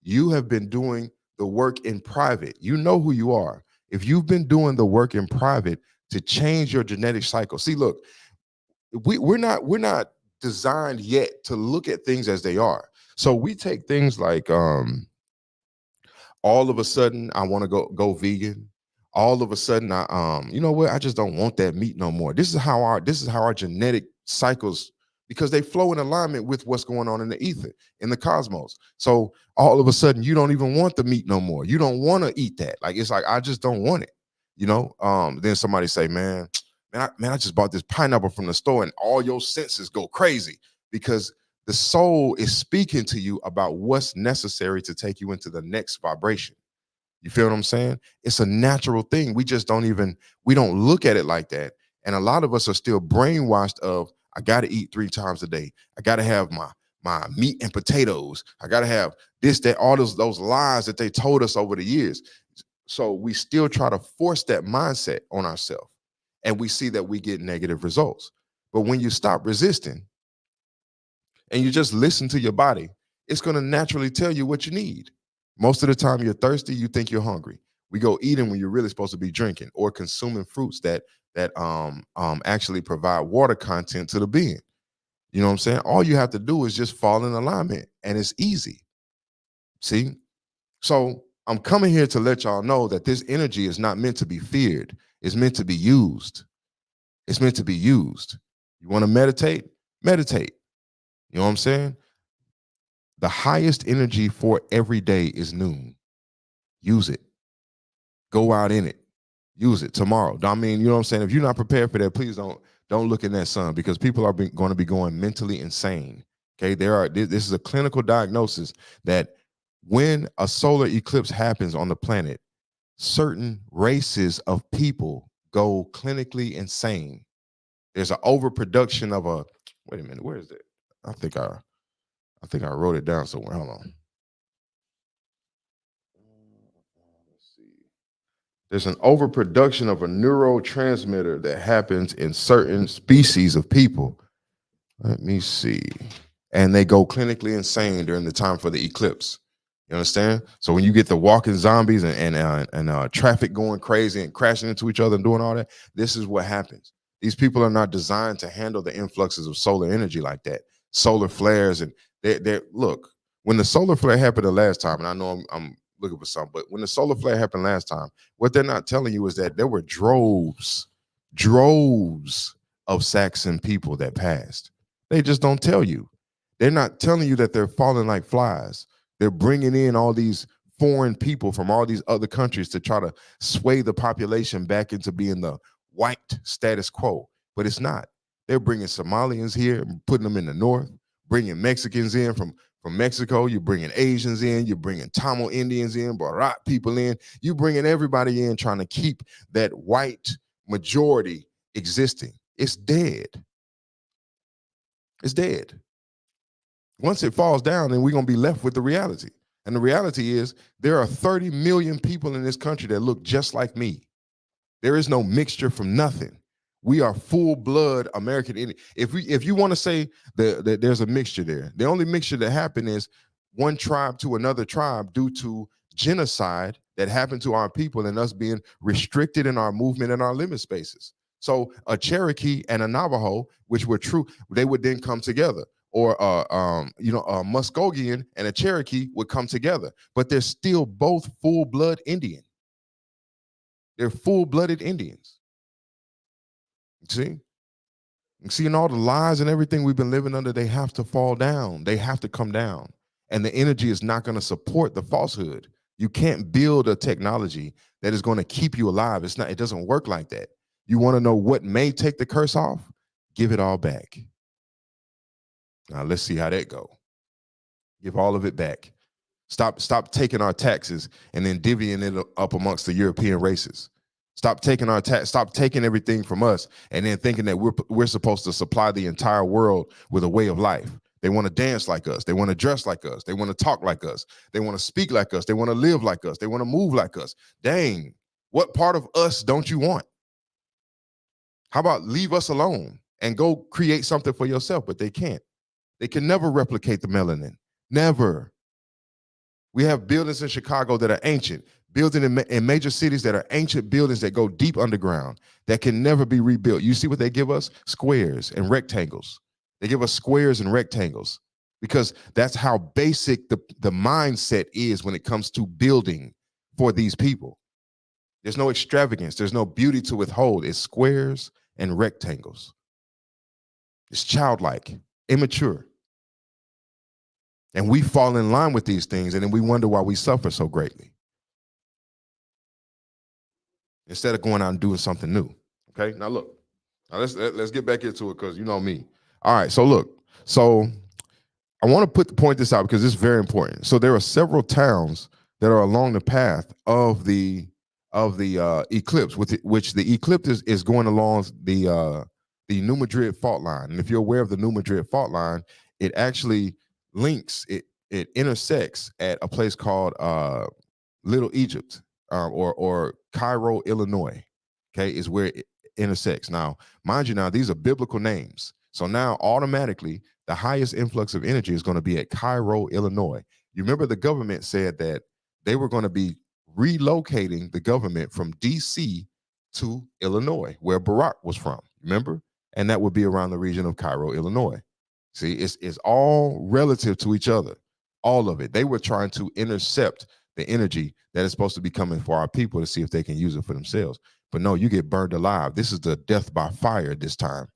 you have been doing the work in private, you know who you are. If you've been doing the work in private to change your genetic cycle, see, look, we're not designed yet to look at things as they are. So we take things like all of a sudden I want to go vegan. All of a sudden you know what, I just don't want that meat no more. This is how our genetic cycles, because they flow in alignment with what's going on in the ether, in the cosmos. So all of a sudden you don't even want the meat no more. You don't want to eat that. Like, it's like, I just don't want it. Then somebody say, man, I just bought this pineapple from the store, and all your senses go crazy because the soul is speaking to you about what's necessary to take you into the next vibration. You feel what I'm saying? It's a natural thing. We don't look at it like that. And a lot of us are still brainwashed of, I got to eat 3 times a day. I got to have my meat and potatoes. I got to have this, that, all those lies that they told us over the years. So we still try to force that mindset on ourselves. And we see that we get negative results. But when you stop resisting and you just listen to your body, it's going to naturally tell you what you need. Most of the time you're thirsty, you think you're hungry. We go eating when you're really supposed to be drinking or consuming fruits that actually provide water content to the being. You know what I'm saying? All you have to do is just fall in alignment, and it's easy. See? So I'm coming here to let y'all know that this energy is not meant to be feared. It's meant to be used. It's meant to be used. You want to meditate? Meditate. You know what I'm saying? The highest energy for every day is noon. Use it. Go out in it. Use it tomorrow. I mean, you know what I'm saying? If you're not prepared for that, please don't look in that sun, because people are going to be going mentally insane. Okay, this is a clinical diagnosis that When a solar eclipse happens on the planet, certain races of people go clinically insane. There's an overproduction of a, wait a minute, where is it? I think I wrote it down somewhere. Hold on. Let's see. There's an overproduction of a neurotransmitter that happens in certain species of people. Let me see. And they go clinically insane during the time for the eclipse. You understand? So when you get the walking zombies and traffic going crazy and crashing into each other and doing all that, this is what happens. These people are not designed to handle the influxes of solar energy like that. Solar flares and they look. When the solar flare happened the last time, and I know I'm looking for something, but when the solar flare happened last time, what they're not telling you is that there were droves of Saxon people that passed. They just don't tell you. They're not telling you that they're falling like flies. They're bringing in all these foreign people from all these other countries to try to sway the population back into being the white status quo. But it's not. They're bringing Somalians here, putting them in the north, bringing Mexicans in from Mexico. You're bringing Asians in. You're bringing Tamil Indians in, Barat people in. You're bringing everybody in, trying to keep that white majority existing. It's dead. It's dead. Once it falls down, then we're going to be left with the reality. And the reality is there are 30 million people in this country that look just like me. There is no mixture from nothing. We are full blood American Indian. If you want to say that there's a mixture there, the only mixture that happened is one tribe to another tribe due to genocide that happened to our people and us being restricted in our movement and our limit spaces. So a Cherokee and a Navajo, which were true, they would then come together. Or a Muskogean and a Cherokee would come together, but they're still both full-blood Indian. They're full-blooded Indians. See? Seeing all the lies and everything we've been living under, they have to fall down. They have to come down. And the energy is not going to support the falsehood. You can't build a technology that is going to keep you alive. It doesn't work like that. You want to know what may take the curse off? Give it all back. Now let's see how that go. Give all of it back. Stop taking our taxes and then divvying it up amongst the European races. Stop taking our stop taking everything from us and then thinking that we're supposed to supply the entire world with a way of life. They want to dance like us. They want to dress like us. They want to talk like us. They want to speak like us. They want to live like us. They want to move like us. Dang, what part of us don't you want? How about leave us alone and go create something for yourself? But they can't. They can never replicate the melanin. Never. We have buildings in Chicago that are ancient, buildings in major cities that are ancient buildings that go deep underground that can never be rebuilt. You see what they give us? Squares and rectangles. They give us squares and rectangles because that's how basic the mindset is when it comes to building for these people. There's no extravagance. There's no beauty to withhold. It's squares and rectangles. It's childlike, immature. And we fall in line with these things, and then we wonder why we suffer so greatly. Instead of going out and doing something new. Okay, now look. Now let's get back into it because you know me. All right, so look. So I want to point this out because it's very important. So there are several towns that are along the path of the eclipse, which the eclipse is going along the New Madrid fault line. And if you're aware of the New Madrid fault line, it actually links it intersects at a place called Little Egypt or Cairo, Illinois. Okay, is where it intersects. Now, mind you, now these are biblical names. So now automatically the highest influx of energy is going to be at Cairo, Illinois. You remember the government said that they were going to be relocating the government from DC to Illinois, where Barack was from. Remember? And that would be around the region of Cairo, Illinois. See, it's all relative to each other, all of it. They were trying to intercept the energy that is supposed to be coming for our people to see if they can use it for themselves. But no, you get burned alive. This is the death by fire this time.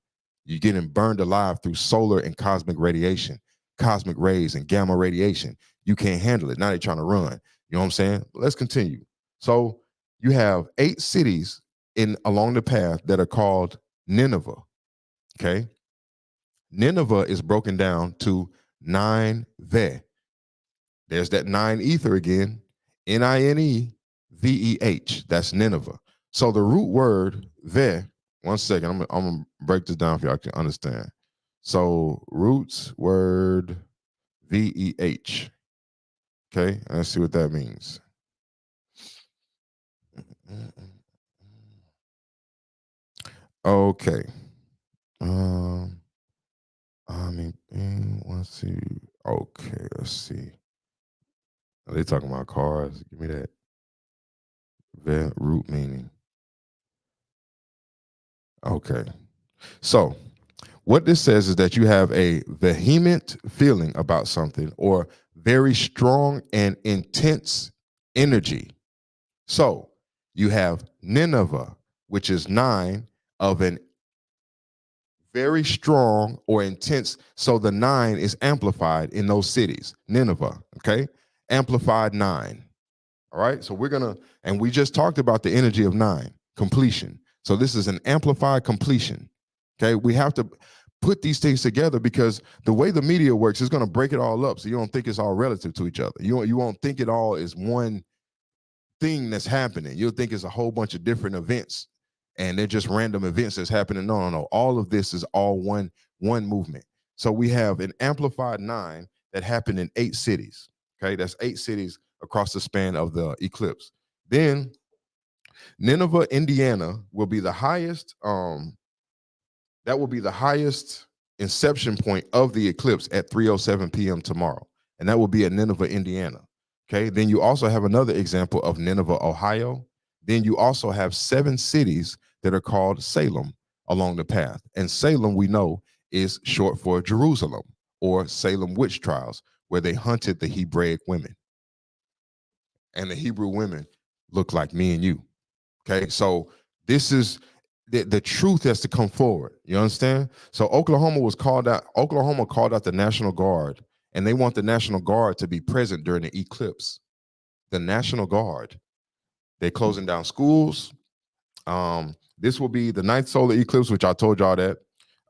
You're getting burned alive through solar and cosmic radiation, cosmic rays and gamma radiation. You can't handle it. Now they're trying to run. You know what I'm saying? Let's continue. So you have 8 cities along the path that are called Nineveh. Okay. Nineveh is broken down to 9 ve. There's that 9 ether again, Nineveh. That's Nineveh. So the root word there, one second, I'm gonna break this down for y'all to understand. So roots word VEH. Okay, let's see what that means. Okay. I mean, let's see. Okay, let's see. Are they talking about cars? Give me that. The root meaning. Okay. So what this says is that you have a vehement feeling about something or very strong and intense energy. So you have Nineveh, which is 9 of an very strong or intense. So the 9 is amplified in those cities. Nineveh, okay? Amplified 9. All right. So we're going to, and we just talked about the energy of 9, completion. So this is an amplified completion. Okay. We have to put these things together because the way the media works is going to break it all up. So you don't think it's all relative to each other. You won't think it all is one thing that's happening. You'll think it's a whole bunch of different events and they're just random events that's happening. No, no, no. All of this is all one movement. So we have an amplified 9 that happened in 8 cities. Okay, that's 8 cities across the span of the eclipse. Then Nineveh, Indiana will be the highest that will be the highest inception point of the eclipse at 3:07 p.m. tomorrow. And that will be at Nineveh, Indiana. Okay. Then you also have another example of Nineveh, Ohio. Then you also have 7 cities that are called Salem along the path. And Salem, we know, is short for Jerusalem or Salem witch trials, where they hunted the Hebraic women. And the Hebrew women look like me and you. Okay. So this is the truth has to come forward. You understand? So Oklahoma called out the National Guard, and they want the National Guard to be present during the eclipse. The National Guard. They're closing down schools. This will be the 9th solar eclipse, which I told y'all that,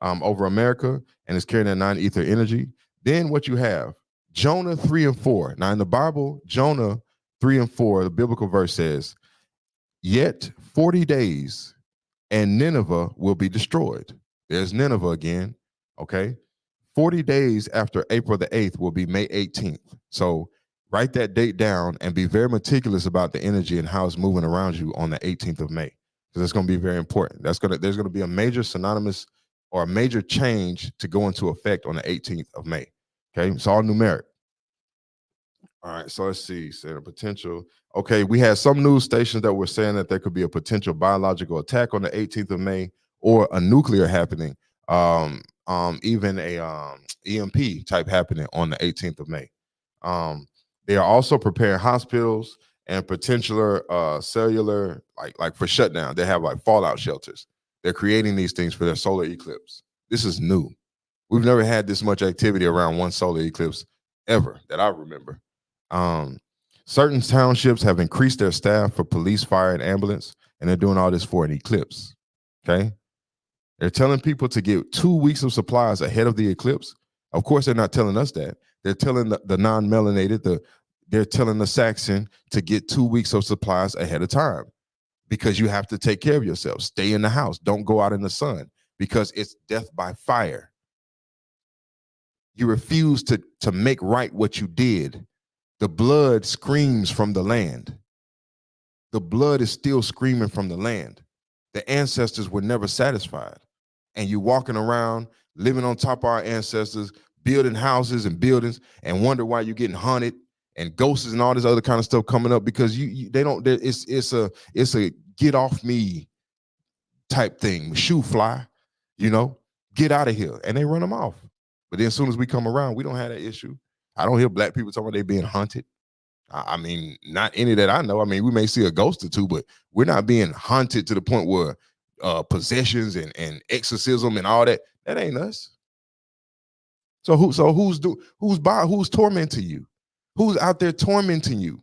over America, and it's carrying that 9 ether energy. Then what you have, Jonah 3 and 4. Now in the Bible, Jonah 3 and 4, the biblical verse says, yet 40 days and Nineveh will be destroyed. There's Nineveh again. Okay. 40 days after April the 8th will be May 18th. So write that date down and be very meticulous about the energy and how it's moving around you on the 18th of May, because it's going to be very important. There's going to be a major synonymous or a major change to go into effect on the 18th of May. Okay. It's all numeric. All right, so let's see. Said a potential. Okay, we had some news stations that were saying that there could be a potential biological attack on the 18th of May or a nuclear happening, even a EMP type happening on the 18th of May. They are also preparing hospitals and potential cellular, like for shutdown. They have like fallout shelters. They're creating these things for their solar eclipse. This is new. We've never had this much activity around one solar eclipse ever that I remember. Certain townships have increased their staff for police, fire, and ambulance, and they're doing all this for an eclipse. Okay. They're telling people to get 2 weeks of supplies ahead of the eclipse. Of course, they're not telling us that. They're telling the non-melanated, they're telling the Saxon to get 2 weeks of supplies ahead of time, because you have to take care of yourself. Stay in the house. Don't go out in the sun, because it's death by fire. You refuse to make right what you did. The blood screams from the land. The blood is still screaming from the land. The ancestors were never satisfied. And you walking around, living on top of our ancestors, building houses and buildings, and wonder why you're getting haunted and ghosts and all this other kind of stuff coming up, because they don't. It's a get off me type thing. Shoe fly, get out of here, and they run them off. But then as soon as we come around, we don't have that issue. I don't hear black people talking about they being hunted. I mean, not any that I know. I mean, we may see a ghost or two, but we're not being haunted to the point where possessions and exorcism and all that ain't us. So who's tormenting you? Who's out there tormenting you?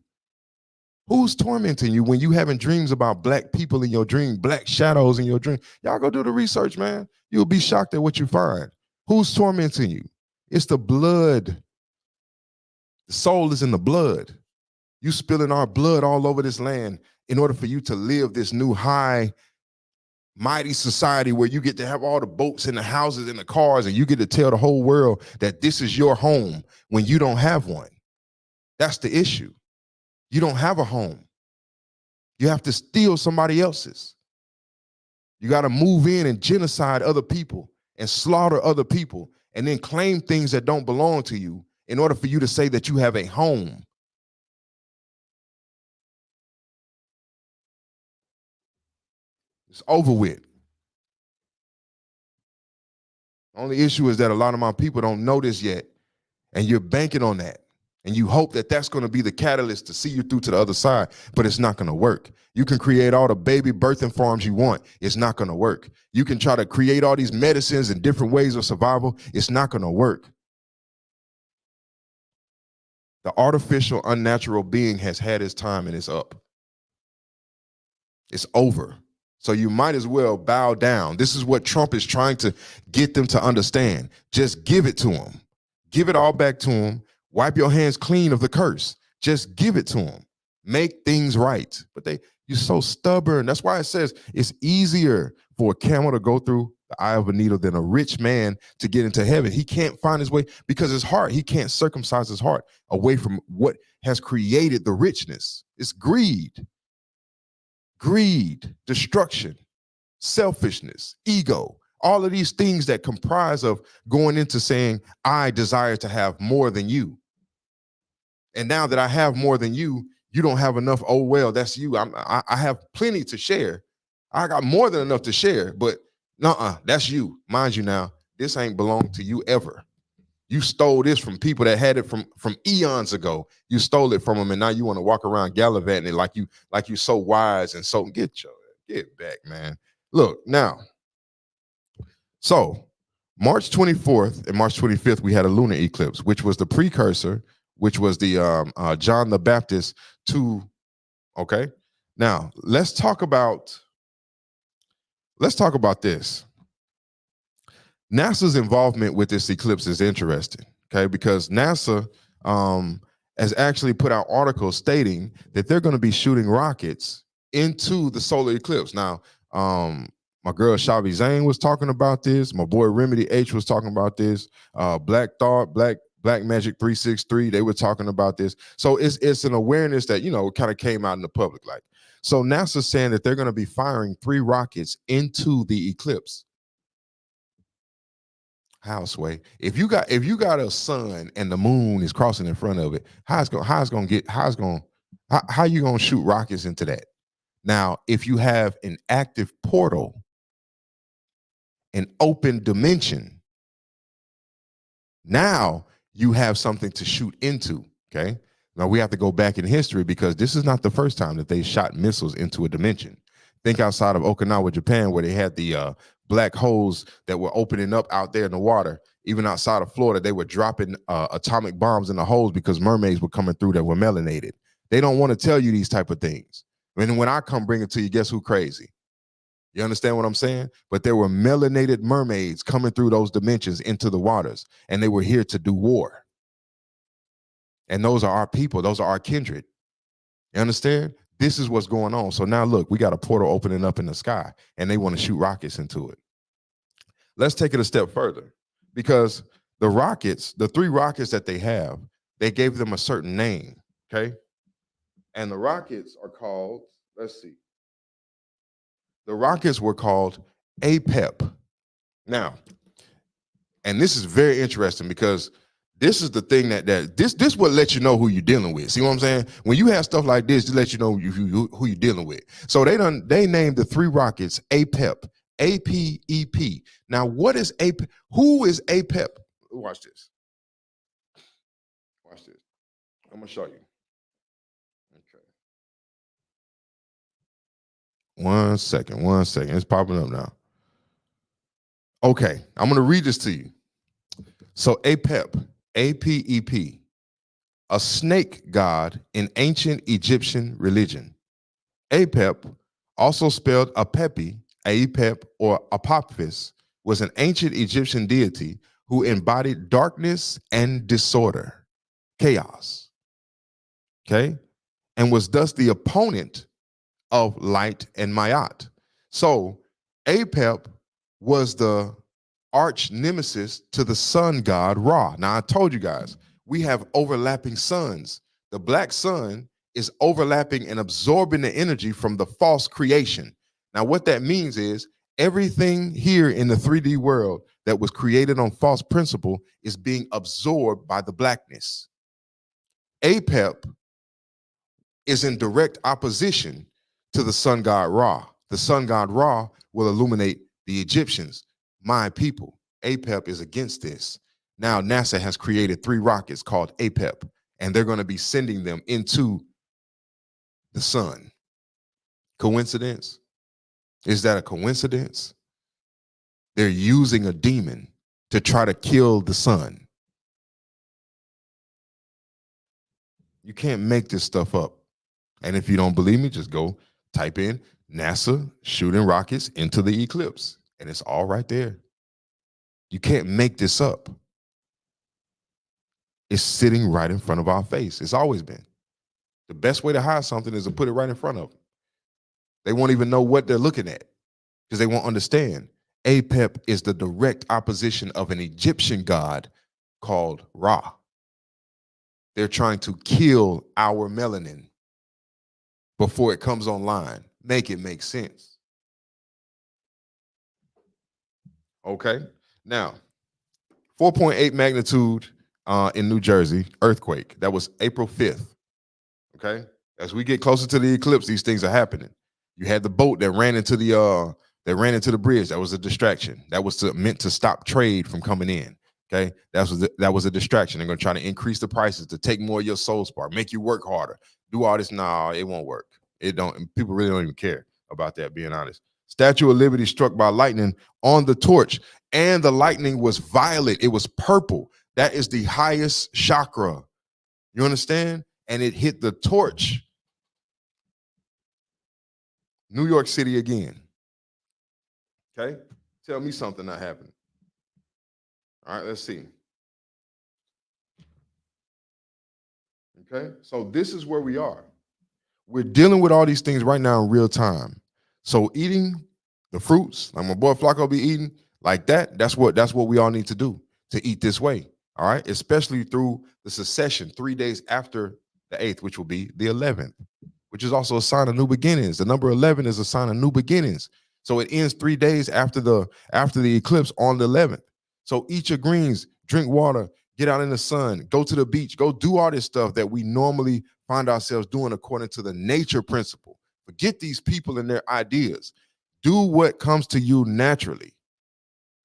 Who's tormenting you when you having dreams about black people in your dream, black shadows in your dream? Y'all go do the research, man. You'll be shocked at what you find. Who's tormenting you? It's the blood. The soul is in the blood. You spilling our blood all over this land in order for you to live this new high, mighty society where you get to have all the boats and the houses and the cars, and you get to tell the whole world that this is your home when you don't have one. That's the issue. You don't have a home. You have to steal somebody else's. You got to move in and genocide other people and slaughter other people and then claim things that don't belong to you in order for you to say that you have a home. It's over with. The only issue is that a lot of my people don't know this yet, and you're banking on that. And you hope that that's going to be the catalyst to see you through to the other side, but it's not going to work. You can create all the baby birthing farms you want. It's not going to work. You can try to create all these medicines and different ways of survival. It's not going to work. The artificial, unnatural being has had its time and it's up. It's over. So you might as well bow down. This is what Trump is trying to get them to understand. Just give it to them. Give it all back to them. Wipe your hands clean of the curse. Just give it to them. Make things right. But you're so stubborn. That's why it says it's easier for a camel to go through the eye of a needle than a rich man to get into heaven. He can't find his way because his heart, he can't circumcise his heart away from what has created the richness. It's greed, destruction, selfishness, ego, all of these things that comprise of going into saying, I desire to have more than you. And now that I have more than you, you don't have enough. Oh, well, that's you. I have plenty to share. I got more than enough to share, but that's you. Mind you now, this ain't belonged to you ever. You stole this from people that had it from eons ago. You stole it from them, and now you want to walk around gallivanting it like you so wise and so get back, man. Look now. So March 24th and March 25th, we had a lunar eclipse, which was the precursor, which was the John the Baptist to. Okay, now let's talk about this. NASA's involvement with this eclipse is interesting, okay, because NASA has actually put out articles stating that they're going to be shooting rockets into the solar eclipse. Now, my girl Shavi Zane was talking about this. My boy Remedy H was talking about this. Black Thought, Black Magic 363, they were talking about this. So it's an awareness that, kind of came out in the public. Like, so NASA's saying that they're going to be firing 3 rockets into the eclipse. How, Sway? If you got a sun and the moon is crossing in front of it, how you gonna shoot rockets into that? Now, if you have an active portal, an open dimension, now you have something to shoot into. Okay. Now we have to go back in history because this is not the first time that they shot missiles into a dimension. Think outside of Okinawa, Japan, where they had the black holes that were opening up out there in the water. Even outside of Florida, they were dropping atomic bombs in the holes because mermaids were coming through that were melanated. They don't want to tell you these type of things. And when I come bring it to you, guess who crazy? You understand what I'm saying? But there were melanated mermaids coming through those dimensions into the waters, and they were here to do war. And those are our people. Those are our kindred. You understand? This is what's going on. So now look, we got a portal opening up in the sky, and they want to shoot rockets into it. Let's take it a step further, because the rockets, the 3 rockets that they have, they gave them a certain name, okay? And the rockets are called, let's see. The rockets were called APEP. Now, and this is very interesting because this is the thing that this will let you know who you're dealing with. See what I'm saying? When you have stuff like this, to let you know who you're dealing with. So they named the 3 rockets APEP, APEP. Now, what is APEP? Who is APEP? Watch this. Watch this. I'm gonna show you. Okay. One second. It's popping up now. Okay, I'm gonna read this to you. So APEP, APEP, a snake god in ancient Egyptian religion. Apep, also spelled Apepi, Apep, or Apophis, was an ancient Egyptian deity who embodied darkness and disorder. chaos, okay, and was thus the opponent of light and Ma'at. So Apep was the arch nemesis to the sun god Ra. Now I told you guys, we have overlapping suns. The black sun is overlapping and absorbing the energy from the false creation. Now what that means is everything here in the 3D world that was created on false principle is being absorbed by the blackness. Apep is in direct opposition to the sun god Ra. The sun god Ra will illuminate the Egyptians, my people. Apep is against this. Now NASA has created 3 rockets called Apep, and they're going to be sending them into the sun. Coincidence? Is that a coincidence? They're using a demon to try to kill the sun. You can't make this stuff up. And if you don't believe me, just go type in NASA shooting rockets into the eclipse, and it's all right there. You can't make this up. It's sitting right in front of our face. It's always been. The best way to hide something is to put it right in front of them. They won't even know what they're looking at because they won't understand. Apep is the direct opposition of an Egyptian god called Ra. They're trying to kill our melanin before it comes online. Make it make sense. Okay. Now, 4.8 magnitude in New Jersey, earthquake. That was April 5th. Okay. As we get closer to the eclipse, these things are happening. You had the boat that ran into the bridge. That was a distraction. That was meant to stop trade from coming in. Okay. That was a distraction. They're going to try to increase the prices to take more of your soul spark, make you work harder, do all this. Nah, it won't work. It don't. People really don't even care about that, being honest. Statue of Liberty struck by lightning on the torch, and the lightning was violet. It was purple. That is the highest chakra. You understand? And it hit the torch. New York City again. Okay? Tell me something not happening. All right, let's see. Okay? So this is where we are. We're dealing with all these things right now in real time. So eating the fruits, like my boy Flacco be eating, like that's what we all need to do, to eat this way. All right, especially through the succession 3 days after the 8th, which will be the 11th, which is also a sign of new beginnings. The number 11 is a sign of new beginnings. So it ends 3 days after the eclipse on the 11th. So eat your greens, drink water, get out in the sun, go to the beach, go do all this stuff that we normally find ourselves doing according to the nature principle. Forget these people and their ideas. Do what comes to you naturally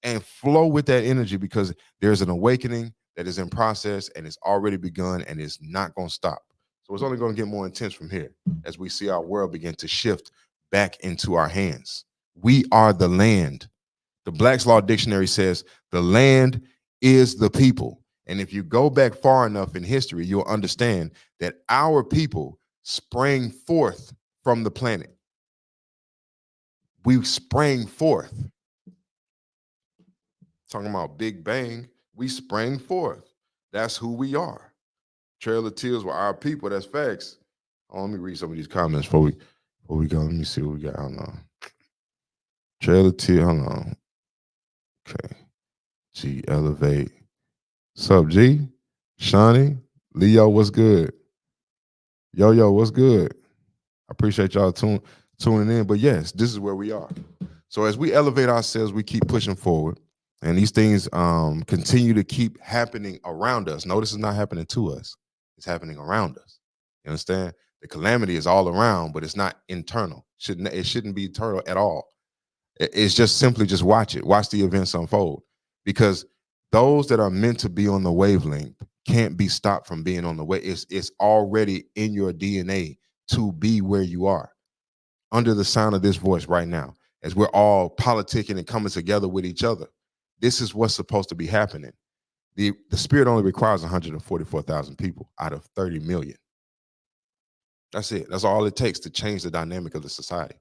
and flow with that energy, because there's an awakening that is in process and it's already begun and it's not going to stop. So it's only going to get more intense from here as we see our world begin to shift back into our hands. We are the land. The Black's Law Dictionary says the land is the people. And if you go back far enough in history, you'll understand that our people sprang forth from the planet. We sprang forth. Talking about Big Bang, we sprang forth. That's who we are. Trail of Tears were our people. That's facts. Oh, let me read some of these comments before we go. Let me see what we got. Hold on. Trail of Tears. Hold on. Okay. G Elevate. What's up, G? Shawnee, Leo, what's good? Yo, what's good? I appreciate y'all tuning in. But yes, this is where we are. So as we elevate ourselves, we keep pushing forward. And these things continue to keep happening around us. Notice it's not happening to us. It's happening around us. You understand? The calamity is all around, but it's not internal. It shouldn't be internal at all. It's just simply just watch it. Watch the events unfold. Because those that are meant to be on the wavelength can't be stopped from being on the way. It's already in your DNA to be where you are. Under the sound of this voice right now, as we're all politicking and coming together with each other, this is what's supposed to be happening. The spirit only requires 144,000 people out of 30 million. That's it. That's all it takes to change the dynamic of the society,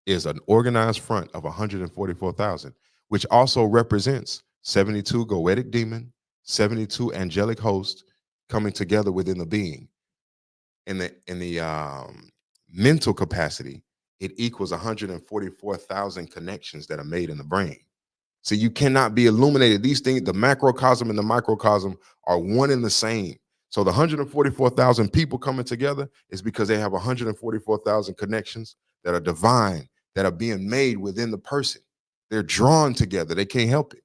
is an organized front of 144,000, which also represents 72 goetic demon, 72 angelic hosts, coming together within the being. In the mental capacity, it equals 144,000 connections that are made in the brain. So you cannot be illuminated. These things, the macrocosm and the microcosm, are one and the same. So the 144,000 people coming together is because they have 144,000 connections that are divine, that are being made within the person. They're drawn together. They can't help it.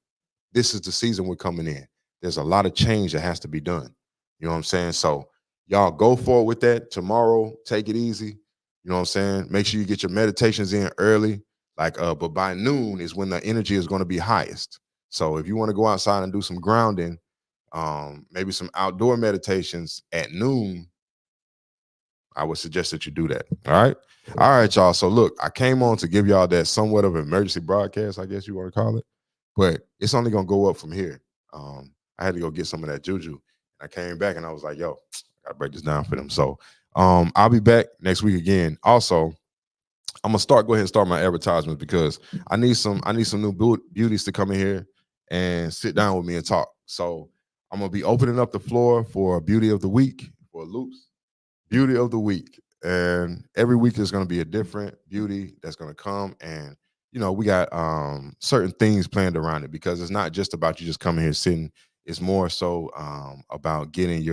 This is the season we're coming in. There's a lot of change that has to be done. You know what I'm saying? So y'all go forward with that tomorrow. Take it easy. You know what I'm saying? Make sure you get your meditations in early. But by noon is when the energy is going to be highest. So if you want to go outside and do some grounding, maybe some outdoor meditations at noon, I would suggest that you do that. All right. All right, y'all. So look, I came on to give y'all that somewhat of an emergency broadcast, I guess you want to call it, but it's only gonna go up from here. I had to go get some of that juju. I came back and I was like, yo, I gotta break this down for them. So I'll be back next week again. Also, I'm gonna go ahead and start my advertisements because I need some new beauties to come in here and sit down with me and talk. So I'm gonna be opening up the floor for beauty of the week for Loops beauty of the week. And every week there's going to be a different beauty that's going to come. And, we got certain things planned around it because it's not just about you just coming here sitting. It's more so about getting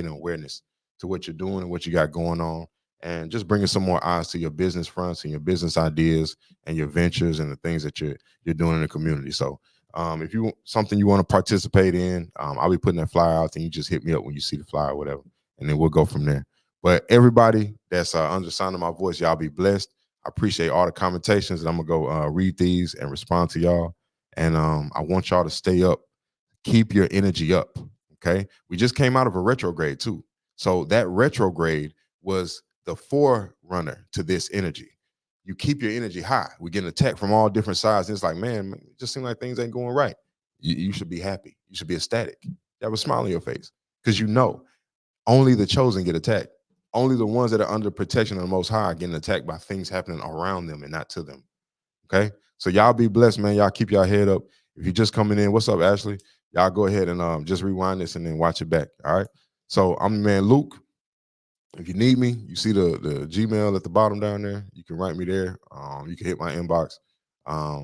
awareness to what you're doing and what you got going on, and just bringing some more eyes to your business fronts and your business ideas and your ventures and the things that you're doing in the community. So if you something you want to participate in, I'll be putting that flyer out, and you just hit me up when you see the flyer or whatever, and then we'll go from there. But everybody that's under the sound of my voice, y'all be blessed. I appreciate all the commentations, and I'm gonna go read these and respond to y'all. And I want y'all to stay up, keep your energy up. Okay, we just came out of a retrograde too, so that retrograde was the forerunner to this energy. You keep your energy high. We're getting attacked from all different sides. And it's like, man, it just seems like things ain't going right. You should be happy. You should be ecstatic. You have a smile on your face because only the chosen get attacked. Only the ones that are under protection of the Most High are getting attacked by things happening around them and not to them. Okay, so y'all be blessed, man. Y'all keep y'all head up. If you're just coming in, what's up, Ashley? Y'all go ahead and just rewind this and then watch it back. All right. So I'm the man Luke. If you need me, you see the Gmail at the bottom down there. You can write me there. You can hit my inbox.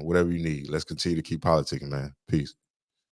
Whatever you need. Let's continue to keep politicking, man. Peace.